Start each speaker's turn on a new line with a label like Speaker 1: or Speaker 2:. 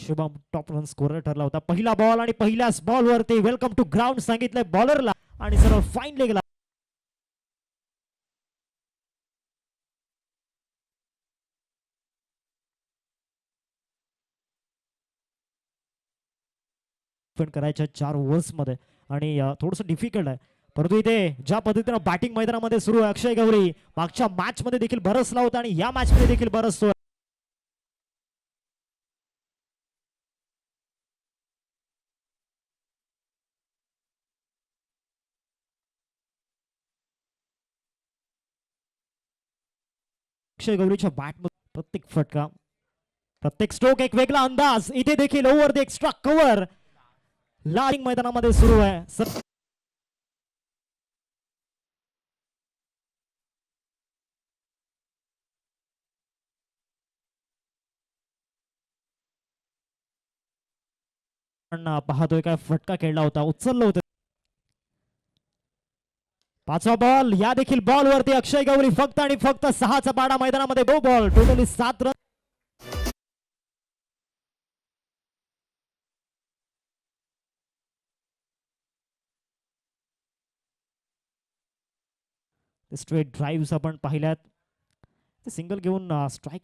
Speaker 1: Shubham top run scorer ठरला होता. पहिला बॉल आणि पहिल्याच बॉलवरती वेलकम टू ग्राउंड सांगितलंय बॉलरला आणि सरळ फाईन लेगला करायच्या 4 ओव्हर्स मध्ये आणि थोडंसं डिफिकल्ट आहे. परंतु इथे ज्या पद्धतीनं बॅटिंग मैदानामध्ये सुरू आहे अक्षय गवळी मागच्या मॅच मध्ये देखील बरसला होता आणि या मॅच मध्ये देखील बरसतोय. अक्षय गवळीच्या बॅट मध्ये प्रत्येक फटका प्रत्येक स्ट्रोक एक वेगळा अंदाज. इथे देखील over the extra cover lying मैदानामध्ये सुरू आहे. पाहतोय काय फटका खेळला होता उचललं होतं. पाचवा बॉल या देखील बॉल वरती अक्षय गवळी फक्त आणि फक्त 6चा पाडा मैदानामध्ये दो ball totally 7 run. Straight drive आपण पाहिल्यात सिंगल घेऊन स्ट्राईक